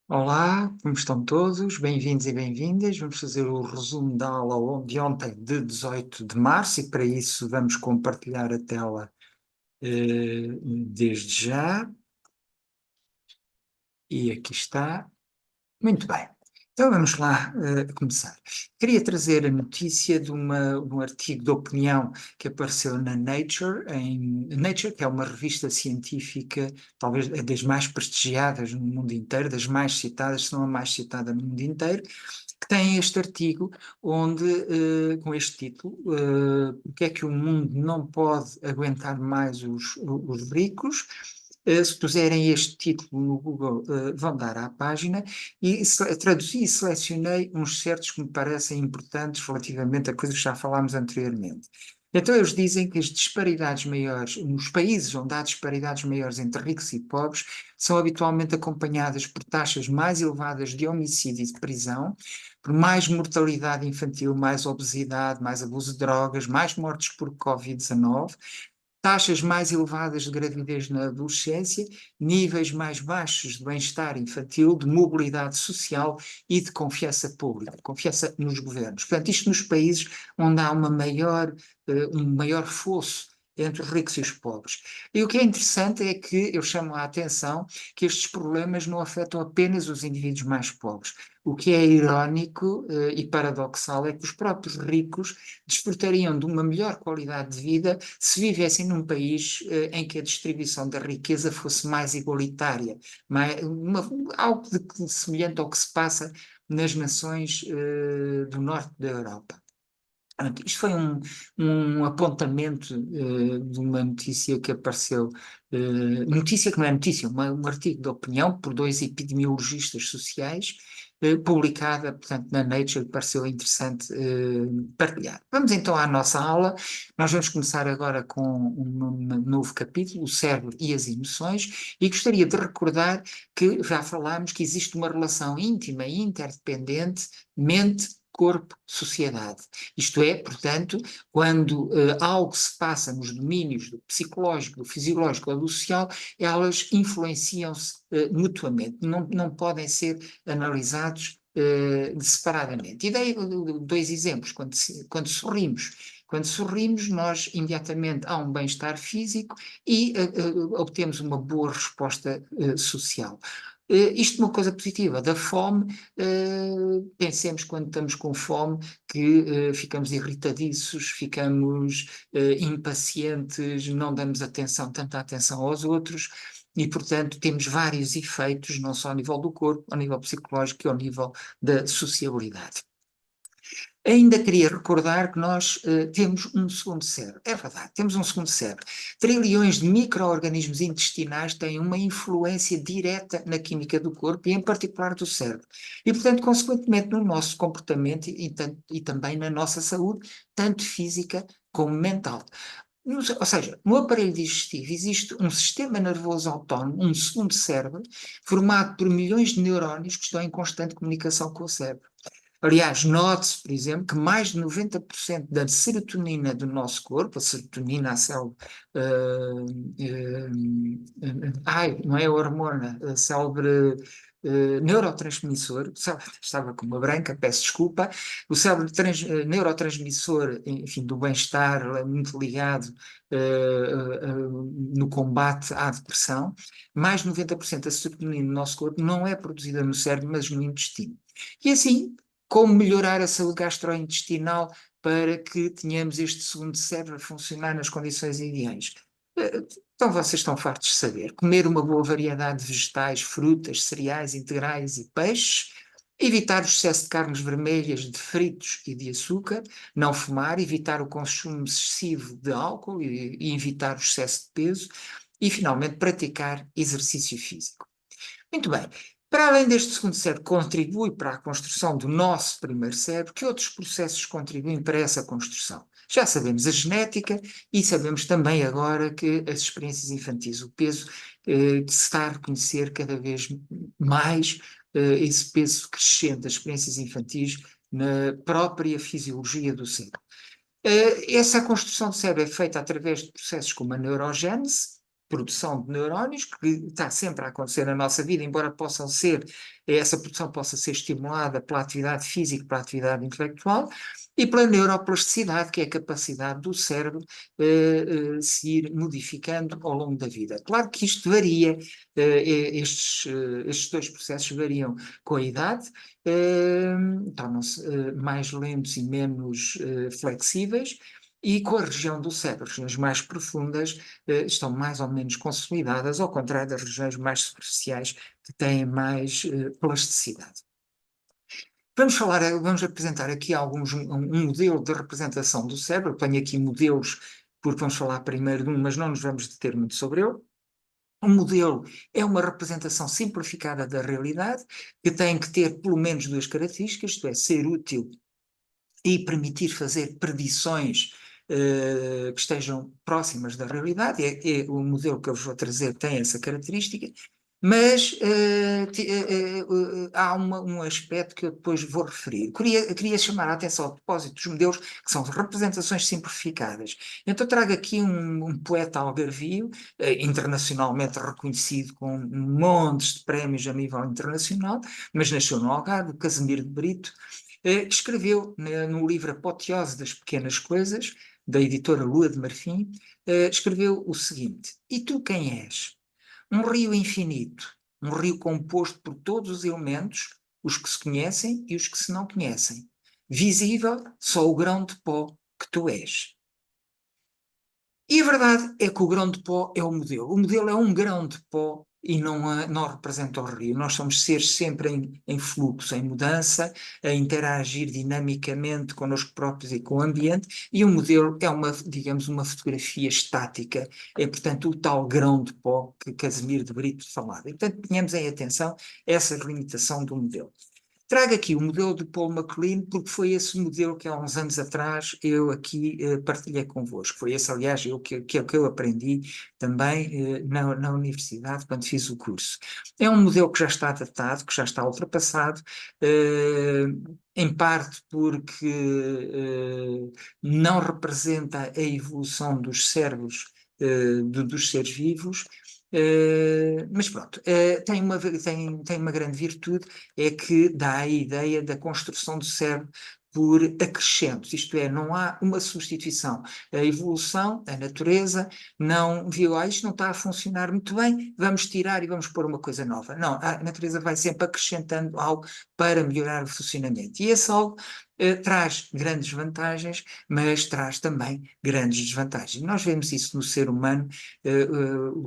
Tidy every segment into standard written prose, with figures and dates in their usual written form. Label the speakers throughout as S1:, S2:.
S1: Olá, como estão todos? Bem-vindos e bem-vindas. Vamos fazer o resumo da aula de ontem, de 18 de março, e para isso vamos compartilhar a tela desde já. E aqui está. Muito bem. Então vamos lá começar. Queria trazer a notícia de um artigo de opinião que apareceu na Nature, Nature, que é uma revista científica, talvez das mais prestigiadas no mundo inteiro, das mais citadas, se não a mais citada no mundo inteiro, que tem este artigo onde, com este título, porque é que o mundo não pode aguentar mais os ricos. Se puserem este título no Google, vão dar à página, e traduzi e selecionei uns certos que me parecem importantes relativamente a coisas que já falámos anteriormente. Então, eles dizem que as disparidades maiores, nos países onde há disparidades maiores entre ricos e pobres, são habitualmente acompanhadas por taxas mais elevadas de homicídio e de prisão, por mais mortalidade infantil, mais obesidade, mais abuso de drogas, mais mortes por Covid-19, taxas mais elevadas de gravidez na adolescência, níveis mais baixos de bem-estar infantil, de mobilidade social e de confiança pública, confiança nos governos. Portanto, isto nos países onde há um maior fosso entre os ricos e os pobres. E o que é interessante é que eu chamo a atenção que estes problemas não afetam apenas os indivíduos mais pobres. O que é irónico e paradoxal é que os próprios ricos desfrutariam de uma melhor qualidade de vida se vivessem num país em que a distribuição da riqueza fosse mais igualitária, algo semelhante ao que se passa nas nações do norte da Europa. Isto foi um apontamento de uma notícia que apareceu, notícia que não é notícia, um artigo de opinião por dois epidemiologistas sociais, publicada, portanto, na Nature, que pareceu interessante partilhar. Vamos então à nossa aula. Nós vamos começar agora com um novo capítulo, o cérebro e as emoções, e gostaria de recordar que já falámos que existe uma relação íntima e interdependente mente, corpo, sociedade. Isto é, portanto, quando algo se passa nos domínios do psicológico, do fisiológico ou do social, elas influenciam-se mutuamente, não podem ser analisados separadamente. E dei dois exemplos, quando sorrimos. Quando sorrimos, nós imediatamente há um bem-estar físico e obtemos uma boa resposta social. Isto é uma coisa positiva. Da fome, pensemos quando estamos com fome que ficamos irritadiços, ficamos impacientes, não damos tanta atenção aos outros e, portanto, temos vários efeitos, não só ao nível do corpo, ao nível psicológico e ao nível da sociabilidade. Ainda queria recordar que nós temos um segundo cérebro. É verdade, temos um segundo cérebro. Trilhões de micro-organismos intestinais têm uma influência direta na química do corpo e, em particular, do cérebro. E, portanto, consequentemente, no nosso comportamento e também na nossa saúde, tanto física como mental. Ou seja, no aparelho digestivo existe um sistema nervoso autónomo, um segundo cérebro, formado por milhões de neurónios que estão em constante comunicação com o cérebro. Aliás, note-se, por exemplo, que mais de 90% da serotonina do nosso corpo, a serotonina, a célula, não é a hormona, a célebre neurotransmissor, estava com uma branca, peço desculpa, o célebre neurotransmissor, enfim, do bem-estar, muito ligado no combate à depressão, mais de 90% da serotonina do nosso corpo não é produzida no cérebro, mas no intestino. E assim, como melhorar a saúde gastrointestinal para que tenhamos este segundo cérebro a funcionar nas condições ideais. Então vocês estão fartos de saber. Comer uma boa variedade de vegetais, frutas, cereais integrais e peixes, evitar o excesso de carnes vermelhas, de fritos e de açúcar, não fumar, evitar o consumo excessivo de álcool e evitar o excesso de peso e, finalmente, praticar exercício físico. Muito bem. Para além deste segundo cérebro que contribui para a construção do nosso primeiro cérebro, que outros processos contribuem para essa construção? Já sabemos a genética e sabemos também agora que as experiências infantis, o peso que se está a reconhecer cada vez mais, esse peso crescente das experiências infantis na própria fisiologia do cérebro. Essa construção do cérebro é feita através de processos como a neurogênese, produção de neurónios, que está sempre a acontecer na nossa vida, embora essa produção possa ser estimulada pela atividade física, pela atividade intelectual, e pela neuroplasticidade, que é a capacidade do cérebro se ir modificando ao longo da vida. Claro que isto varia, estes dois processos variam com a idade, tornam-se mais lentos e menos flexíveis, e com a região do cérebro, as regiões mais profundas estão mais ou menos consolidadas, ao contrário das regiões mais superficiais, que têm mais plasticidade. Vamos apresentar aqui um modelo de representação do cérebro. Eu tenho aqui modelos, porque vamos falar primeiro de um, mas não nos vamos deter muito sobre ele. Um modelo é uma representação simplificada da realidade, que tem que ter pelo menos duas características, isto é, ser útil e permitir fazer predições que estejam próximas da realidade. O modelo que eu vos vou trazer tem essa característica, mas há um aspecto que eu depois vou referir. Queria chamar a atenção ao propósito dos modelos, que são representações simplificadas. Então trago aqui um poeta algarvio, internacionalmente reconhecido, com montes de prémios a nível internacional, mas nasceu no Algarve, Casimiro de Brito, que escreveu no livro Apoteose das Pequenas Coisas, da editora Lua de Marfim, escreveu o seguinte: E tu quem és? Um rio infinito, um rio composto por todos os elementos, os que se conhecem e os que se não conhecem. Visível só o grão de pó que tu és. E a verdade é que o grão de pó é o modelo. O modelo é um grão de pó e não representa o rio. Nós somos seres sempre em fluxo, em mudança, a interagir dinamicamente connosco próprios e com o ambiente, e o modelo é digamos, uma fotografia estática. É, portanto, o tal grão de pó que Casimiro de Brito falava. E, portanto, tenhamos em atenção essa limitação do modelo. Trago aqui o modelo de Paul MacLean, porque foi esse modelo que há uns anos atrás eu aqui partilhei convosco. Foi esse, aliás, que eu aprendi também na universidade, quando fiz o curso. É um modelo que já está datado, que já está ultrapassado, em parte porque não representa a evolução dos cérebros dos seres vivos. Mas pronto, tem uma grande virtude, é que dá a ideia da construção do cérebro por acrescentos, isto é, não há uma substituição. A evolução, a natureza, não viu, isto não está a funcionar muito bem, vamos tirar e vamos pôr uma coisa nova. Não, a natureza vai sempre acrescentando algo para melhorar o funcionamento. E esse algo traz grandes vantagens, mas traz também grandes desvantagens. Nós vemos isso no ser humano,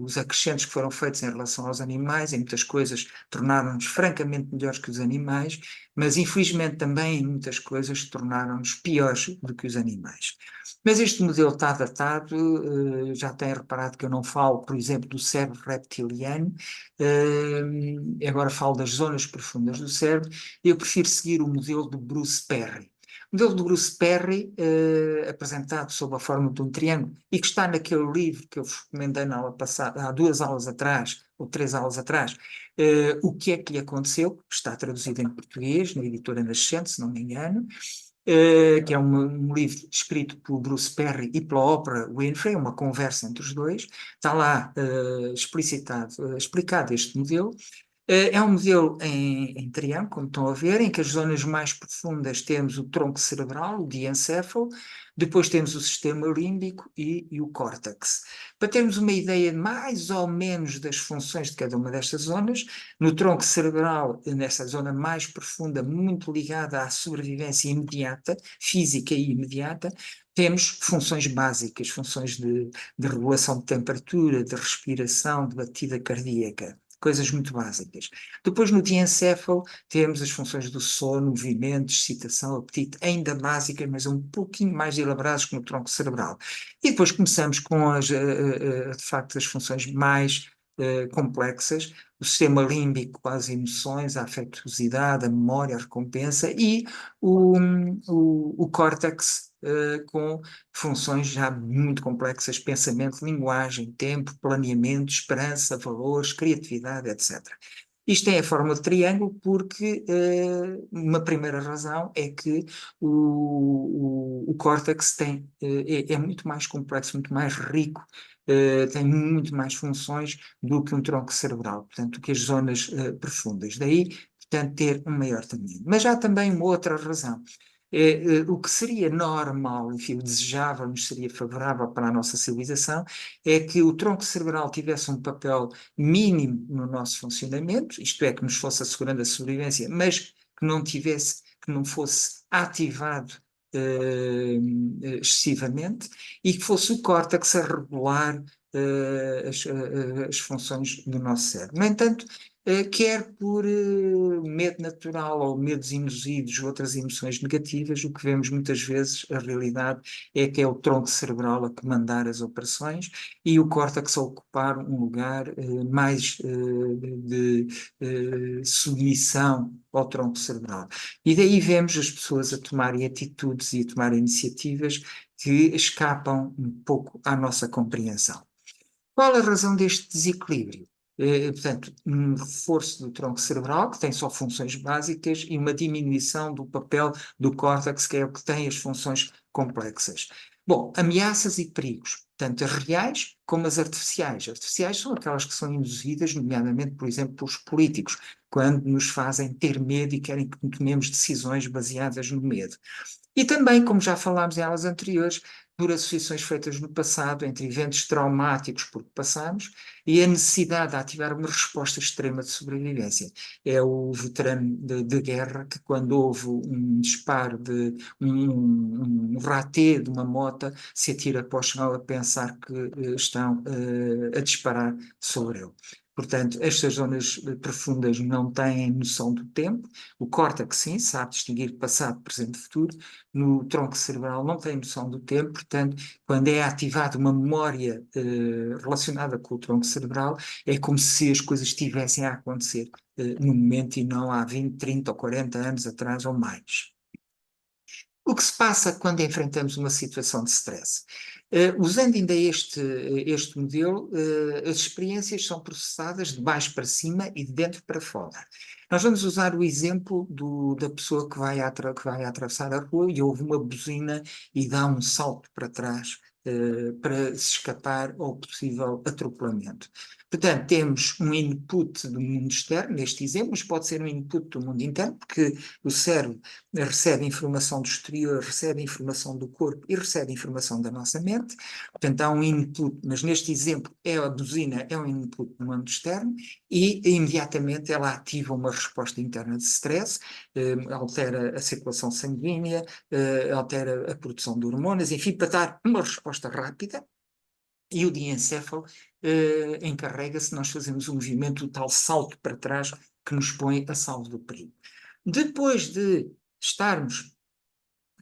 S1: os acrescentos que foram feitos em relação aos animais, em muitas coisas tornaram-nos francamente melhores que os animais, mas infelizmente também em muitas coisas tornaram-nos piores do que os animais. Mas este modelo está datado, já tem reparado que eu não falo, por exemplo, do cérebro reptiliano, agora falo das zonas profundas do cérebro, e eu prefiro seguir o modelo de Bruce Perry. O modelo de Bruce Perry, apresentado sob a forma de um triângulo, e que está naquele livro que eu vos recomendei na aula passada, há 2 aulas atrás, ou 3 aulas atrás, O que é que lhe aconteceu, está traduzido em português, na editora Nascente, se não me engano, que é um livro escrito por Bruce Perry e pela Oprah Winfrey, uma conversa entre os dois. Está lá explicado este modelo. É um modelo em triângulo, como estão a ver, em que as zonas mais profundas temos o tronco cerebral, o diencéfalo, depois temos o sistema límbico e o córtex. Para termos uma ideia mais ou menos das funções de cada uma destas zonas, no tronco cerebral, nessa zona mais profunda, muito ligada à sobrevivência imediata, física e imediata, temos funções básicas, funções de regulação de temperatura, de respiração, de batida cardíaca. Coisas muito básicas. Depois, no diencéfalo, temos as funções do sono, movimento, excitação, apetite, ainda básicas, mas um pouquinho mais elaboradas que no tronco cerebral. E depois começamos com de facto, as funções mais complexas, o sistema límbico, as emoções, a afetuosidade, a memória, a recompensa, e o córtex, com funções já muito complexas: pensamento, linguagem, tempo, planeamento, esperança, valores, criatividade, etc. Isto tem a forma de triângulo porque uma primeira razão é que o córtex é muito mais complexo, muito mais rico, tem muito mais funções do que um tronco cerebral, portanto, do que as zonas profundas. Daí, portanto, ter um maior tamanho. Mas há também uma outra razão. O que seria normal, enfim, o desejável, nos seria favorável para a nossa civilização, é que o tronco cerebral tivesse um papel mínimo no nosso funcionamento, isto é, que nos fosse assegurando a sobrevivência, mas que não tivesse, que não fosse ativado excessivamente, e que fosse o córtex a regular as funções do nosso cérebro. No entanto, quer por medo natural ou medos induzidos, outras emoções negativas, o que vemos muitas vezes, a realidade é que é o tronco cerebral a comandar as operações e o córtex a ocupar um lugar mais de submissão ao tronco cerebral. E daí vemos as pessoas a tomarem atitudes e a tomarem iniciativas que escapam um pouco à nossa compreensão. Qual a razão deste desequilíbrio? Portanto, um reforço do tronco cerebral, que tem só funções básicas, e uma diminuição do papel do córtex, que é o que tem as funções complexas. Bom, ameaças e perigos, tanto as reais como as artificiais. Artificiais são aquelas que são induzidas, nomeadamente, por exemplo, pelos políticos, quando nos fazem ter medo e querem que tomemos decisões baseadas no medo. E também, como já falámos em aulas anteriores, por associações feitas no passado entre eventos traumáticos por que passamos e a necessidade de ativar uma resposta extrema de sobrevivência. É o veterano de guerra que, quando houve um disparo de um ratê de uma mota, se atira para o chão a pensar que estão a disparar sobre ele. Portanto, estas zonas profundas não têm noção do tempo. O córtex, sim, sabe distinguir passado, presente e futuro. No tronco cerebral não tem noção do tempo, portanto, quando é ativada uma memória relacionada com o tronco cerebral, é como se as coisas estivessem a acontecer no momento e não há 20, 30 ou 40 anos atrás ou mais. O que se passa quando enfrentamos uma situação de stress? Usando ainda este modelo, as experiências são processadas de baixo para cima e de dentro para fora. Nós vamos usar o exemplo da pessoa que vai atravessar a rua e ouve uma buzina e dá um salto para trás para se escapar ao possível atropelamento. Portanto, temos um input do mundo externo, neste exemplo, mas pode ser um input do mundo interno, porque o cérebro recebe informação do exterior, recebe informação do corpo e recebe informação da nossa mente. Portanto, há um input, mas neste exemplo a buzina é um input do mundo externo e imediatamente ela ativa uma resposta interna de stress, altera a circulação sanguínea, altera a produção de hormonas, enfim, para dar uma resposta rápida. E o diencéfalo encarrega-se, nós fazemos o movimento, o tal salto para trás que nos põe a salvo do perigo. Depois de estarmos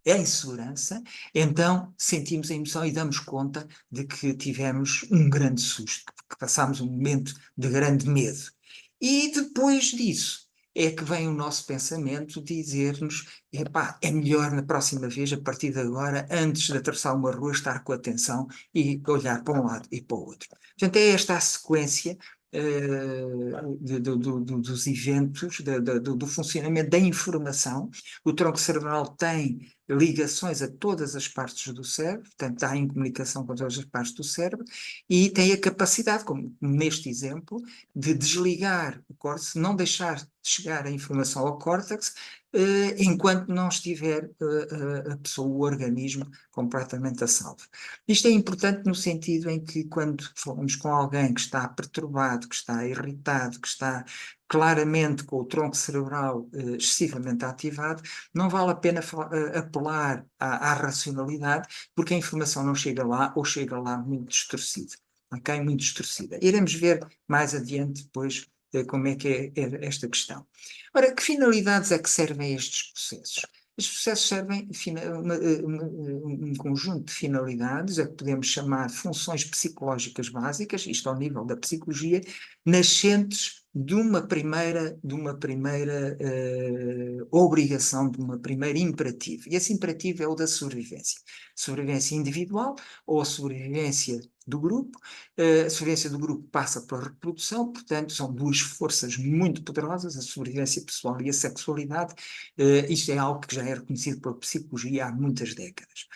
S1: em segurança, então sentimos a emoção e damos conta de que tivemos um grande susto, que passámos um momento de grande medo. E depois disso é que vem o nosso pensamento dizer-nos: epá, é melhor na próxima vez, a partir de agora, antes de atravessar uma rua, estar com atenção e olhar para um lado e para o outro. Portanto, é esta a sequência dos eventos, do funcionamento da informação. O tronco cerebral tem ligações a todas as partes do cérebro, portanto está em comunicação com todas as partes do cérebro, e tem a capacidade, como neste exemplo, de desligar o córtex, não deixar chegar a informação ao córtex, enquanto não estiver a pessoa, o organismo, completamente a salvo. Isto é importante no sentido em que, quando falamos com alguém que está perturbado, que está irritado, que está claramente com o tronco cerebral excessivamente ativado, não vale a pena apelar à racionalidade, porque a informação não chega lá ou chega lá muito distorcida. Ok? Muito distorcida. Iremos ver mais adiante depois como é que é esta questão. Ora, que finalidades é que servem estes processos? Estes processos servem um conjunto de finalidades, a que podemos chamar funções psicológicas básicas, isto ao nível da psicologia, nascentes de uma primeira obrigação, de uma primeira imperativo. E esse imperativo é o da sobrevivência. Sobrevivência individual ou a sobrevivência do grupo. A sobrevivência do grupo passa pela reprodução, portanto, são duas forças muito poderosas, a sobrevivência pessoal e a sexualidade. Isto é algo que já é reconhecido pela psicologia há muitas décadas.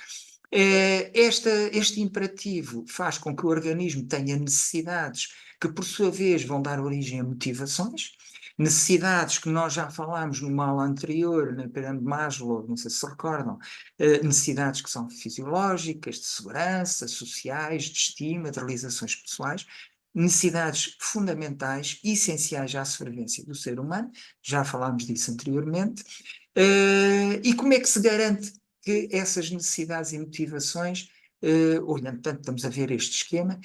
S1: Este imperativo faz com que o organismo tenha necessidades que, por sua vez, vão dar origem a motivações, necessidades que nós já falámos numa aula anterior, na pirâmide de Maslow, não sei se recordam, necessidades que são fisiológicas, de segurança, sociais, de estima, de realizações pessoais, necessidades fundamentais, essenciais à sobrevivência do ser humano, já falámos disso anteriormente. E como é que se garante que essas necessidades e motivações, olhando, portanto, estamos a ver este esquema,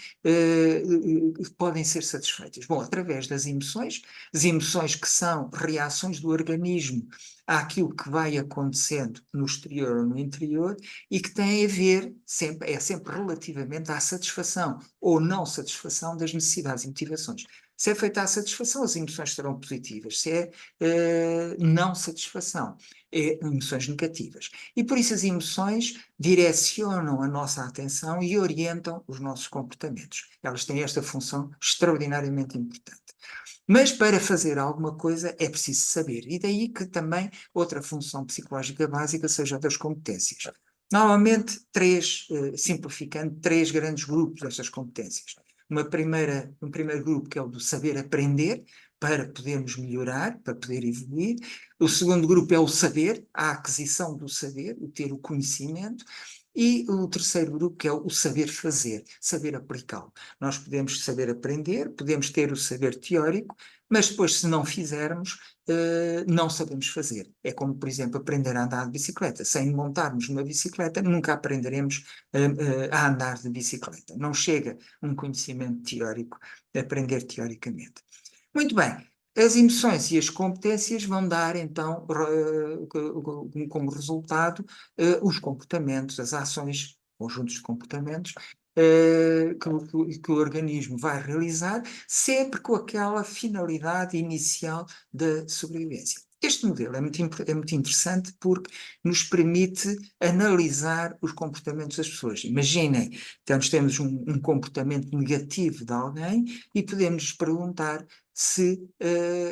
S1: podem ser satisfeitas? Bom, através das emoções, as emoções que são reações do organismo àquilo que vai acontecendo no exterior ou no interior e que têm a ver, é sempre relativamente à satisfação ou não satisfação das necessidades e motivações. Se é feita a satisfação, as emoções serão positivas. Se é não satisfação, emoções negativas. E por isso as emoções direcionam a nossa atenção e orientam os nossos comportamentos. Elas têm esta função extraordinariamente importante. Mas para fazer alguma coisa é preciso saber. E daí que também outra função psicológica básica seja das competências. Normalmente, simplificando, três grandes grupos destas competências. Um primeiro grupo que é o do saber aprender, para podermos melhorar, para poder evoluir. O segundo grupo é o saber, a aquisição do saber, o ter o conhecimento. E o terceiro grupo, que é o saber fazer, saber aplicá-lo. Nós podemos saber aprender, podemos ter o saber teórico, mas depois, se não fizermos, não sabemos fazer. É como, por exemplo, aprender a andar de bicicleta. Sem montarmos numa bicicleta, nunca aprenderemos a andar de bicicleta. Não chega um conhecimento teórico a aprender teoricamente. Muito bem. As emoções e as competências vão dar, então, como resultado, os comportamentos, as ações, conjuntos de comportamentos, que o organismo vai realizar, sempre com aquela finalidade inicial da sobrevivência. Este modelo é muito interessante porque nos permite analisar os comportamentos das pessoas. Imaginem, então, temos um comportamento negativo de alguém e podemos nos perguntar se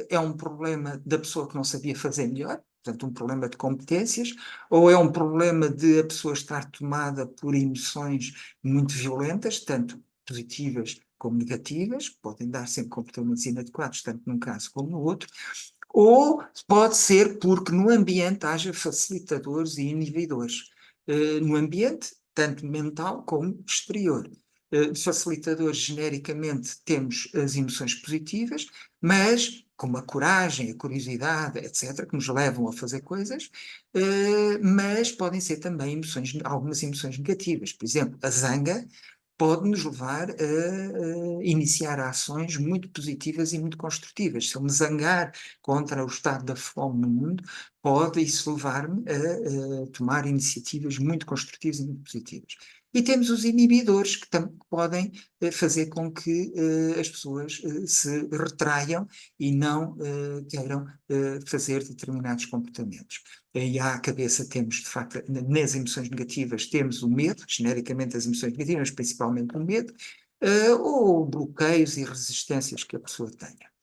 S1: é um problema da pessoa que não sabia fazer melhor, portanto, um problema de competências, ou é um problema de a pessoa estar tomada por emoções muito violentas, tanto positivas como negativas, podem dar sempre comportamentos inadequados, tanto num caso como no outro, ou pode ser porque no ambiente haja facilitadores e inibidores. No ambiente, tanto mental como exterior. Facilitadores, genericamente, temos as emoções positivas, mas como a coragem, a curiosidade, etc., que nos levam a fazer coisas, mas podem ser também algumas emoções negativas. Por exemplo, a zanga pode nos levar a iniciar ações muito positivas e muito construtivas. Se eu me zangar contra o estado da fome no mundo, pode isso levar-me a tomar iniciativas muito construtivas e muito positivas. E temos os inibidores, que podem fazer com que as pessoas se retraiam e não queiram fazer determinados comportamentos. E à cabeça temos, de facto, nas emoções negativas, temos o medo, genericamente as emoções negativas, mas principalmente o medo, ou bloqueios e resistências que a pessoa tenha.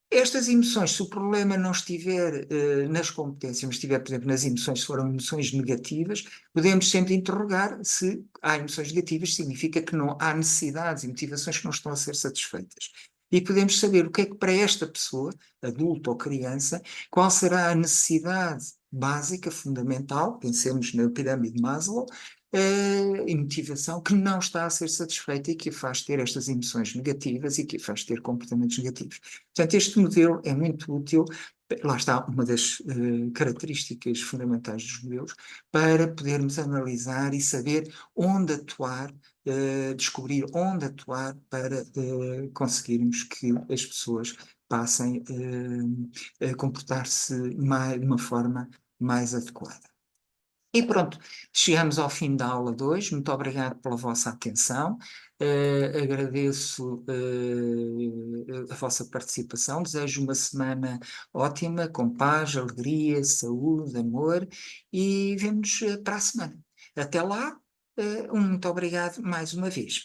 S1: Estas emoções, se o problema não estiver nas competências, mas estiver, por exemplo, nas emoções, se foram emoções negativas, podemos sempre interrogar se há emoções negativas, significa que não há necessidades e motivações que não estão a ser satisfeitas. E podemos saber o que é que para esta pessoa, adulto ou criança, qual será a necessidade básica, fundamental, pensemos na pirâmide de Maslow, e motivação que não está a ser satisfeita e que a faz ter estas emoções negativas e que a faz ter comportamentos negativos. Portanto, este modelo é muito útil, lá está uma das características fundamentais dos modelos, para podermos analisar e saber onde atuar, descobrir onde atuar para conseguirmos que as pessoas passem a comportar-se de uma forma mais adequada. E pronto, chegamos ao fim da aula 2. Muito obrigado pela vossa atenção. Agradeço a vossa participação, desejo uma semana ótima, com paz, alegria, saúde, amor e vemo-nos para a semana. Até lá, muito obrigado mais uma vez.